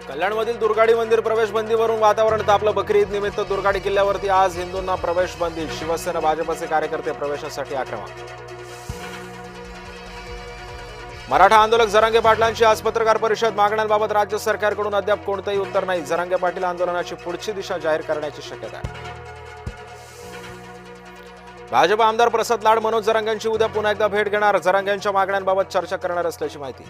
कल्याणमधील दुर्गाडी मंदिर प्रवेश बंदीवरून वातावरण तापलं. बकरी ईद निमित्त दुर्गाडी किल्ल्यावरती आज हिंदूंना प्रवेश बंदी. शिवसेना भाजपचे कार्यकर्ते प्रवेशासाठी आक्रमक. मराठा आंदोलक जरांगे पाटलांची आज पत्रकार परिषद. मागण्यांबाबत राज्य सरकारकडून अद्याप कोणतेही उत्तर नाही. जरांगे पाटील आंदोलनाची पुढची दिशा जाहीर करण्याची शक्यता आहे. भाजप आमदार प्रसाद लाड मनोज जरांगेंची उद्या पुन्हा एकदा भेट घेणार. जरांगेंच्या मागण्यांबाबत चर्चा करणार असल्याची माहिती.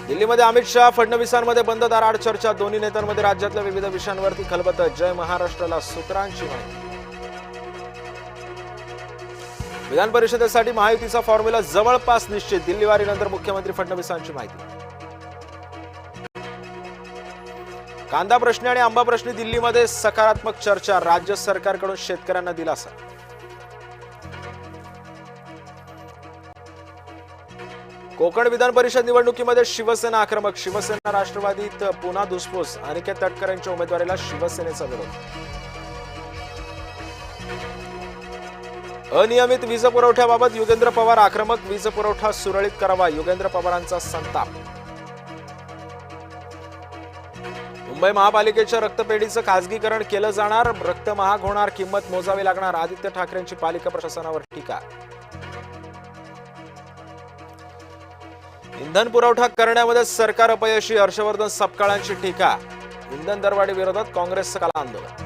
दिल्लीमध्ये अमित शहा फडणवीसांमध्ये बंद दाराआड चर्चा. दोन्ही नेत्यांमध्ये राज्यातल्या विविध विषयांवरती खलबतं. जय महाराष्ट्राला सूत्रांची माहिती. विधान परिषदेसाठी महायुतीचा फॉर्म्युला जवळपास निश्चित. दिल्लीवारीनंतर मुख्यमंत्री फडणवीसांची माहिती. कांदा प्रश्नी आणि आंबा प्रश्नी दिल्लीमध्ये सकारात्मक चर्चा. राज्य सरकारकडून शेतकऱ्यांना दिलासा. कोकण विधान परिषद निवडणुकीमध्ये शिवसेना आक्रमक. शिवसेना राष्ट्रवादीत पुन्हा धुसफूस. अनिकेत तटकरे यांच्या उमेदवारीला शिवसेनेचा विरोध. अनियमित वीज पुरवठ्याबाबत युगेंद्र पवार आक्रमक. वीज पुरवठा सुरळीत करावा, युगेंद्र पवारांचा संताप. मुंबई महापालिकेच्या रक्तपेढीचं खासगीकरण केलं जाणार. रक्त महाग होणार, किंमत मोजावी लागणार. आदित्य ठाकरेंची पालिका प्रशासनावर टीका. इंधन पुरवठा करण्यामध्ये सरकार अपयशी. हर्षवर्धन सपकाळांची टीका. इंधन दरवाढी विरोधात काँग्रेसचं काल आंदोलन.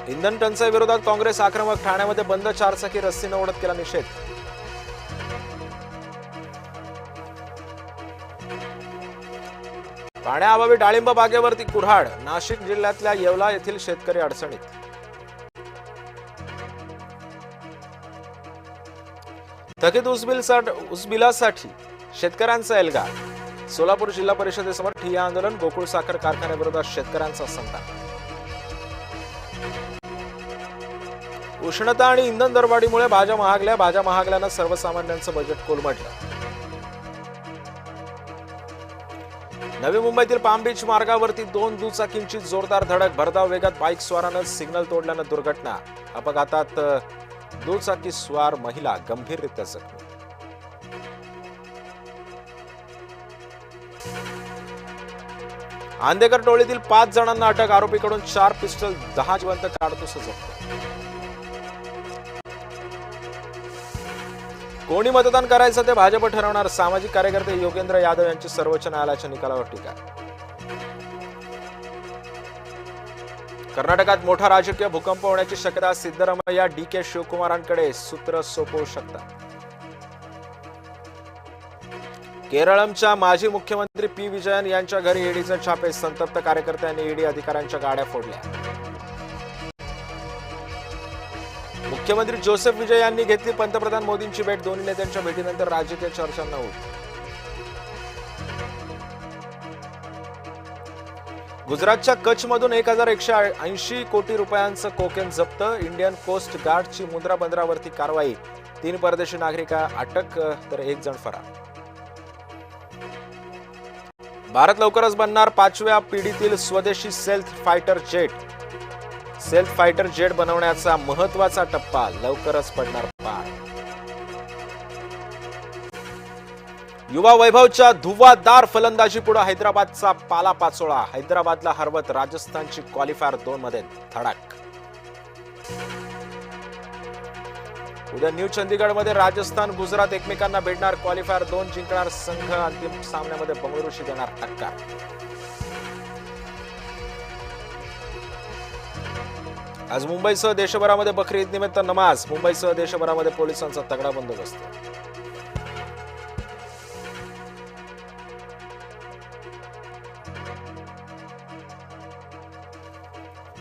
इंधन टंचाई विरोधात काँग्रेस आक्रमक. ठाण्यामध्ये बंद चारचाकी रस्सीनं ओढत केला निषेध. पाण्याअभावी डाळिंब बागेवरती कुऱ्हाड. नाशिक जिल्ह्यातल्या येवला येथील शेतकरी अडचणीत. थकीत ऊस बिलासाठी शेतकऱ्यांचा एल्गार. सोलापूर जिल्हा परिषदेसमोर ठिय्या आंदोलन. गोकुळ साखर कारखान्याविरोधात शेतकऱ्यांचा संताप. उष्णता आणि इंधन दरवाढीमुळे भाज्या महागल्या. भाज्या महागल्यानं सर्वसामान्यांचं बजेट कोलमडलं. नवी मुंबईतील पाम बीच मार्गावरती 2 दुचाकींची जोरदार धडक. भरधाव वेगात बाईक स्वारानं सिग्नल तोडल्यानं दुर्घटना. अपघातात दुचाकी स्वार महिला गंभीररित्या जखमी. आंदेकर टोळीतील 5 जणांना अटक. आरोपीकडून 4 पिस्टल, 10 जिवंत काडतुस जप्त. कोणी मतदान करायचं ते भाजप ठरवणार. सामाजिक कार्यकर्ते योगेंद्र यादव यांची सर्वोच्च न्यायालयाच्या निकालावर टीका. कर्नाटकात मोठा राजकीय भूकंप होण्याची शक्यता. सिद्धरामय्या DK शिवकुमारांकडे सूत्र सोपवू शकतात. केरळच्या माजी मुख्यमंत्री P विजयन यांच्या घरी ईडीचे छापे. संतप्त कार्यकर्त्यांनी ईडी अधिकाऱ्यांच्या गाड्या फोडल्या. मुख्यमंत्री जोसेफ विजय यांनी घेतली पंतप्रधान मोदींची भेट. दोन्ही नेत्यांच्या भेटीनंतर राजकीय चर्चांना ऊत. गुजरातच्या कच्छमधून 1180 कोटी रुपयांचं कोकेन जप्त. इंडियन कोस्ट गार्डची मुंद्रा बंदरावरती कारवाई. 3 परदेशी नागरिक अटक तर 1 जण फरार. भारत लवकरच बनणार 5व्या पिढीतील स्वदेशी self fighter jet. Self fighter jet बनवण्याचा महत्वाचा टप्पा लवकरच पडणार पार. युवा वैभवच्या धुव्वादार फलंदाजी पुढे हैदराबादचा पालापाचोळा. हैदराबादला हरवत राजस्थानची क्वालिफायर 2 मध्ये धडक. उद्या न्यू चंदीगडमध्ये राजस्थान गुजरात एकमेकांना भेटणार. क्वालिफायर 2 जिंकणार संघ अंतिम सामन्यामध्ये बंगळुरूशी देणार टक्कर. आज मुंबईसह देशभरामध्ये बकरी ईद निमित्त नमाज. मुंबईसह देशभरामध्ये पोलिसांचा तगडा बंदोबस्त.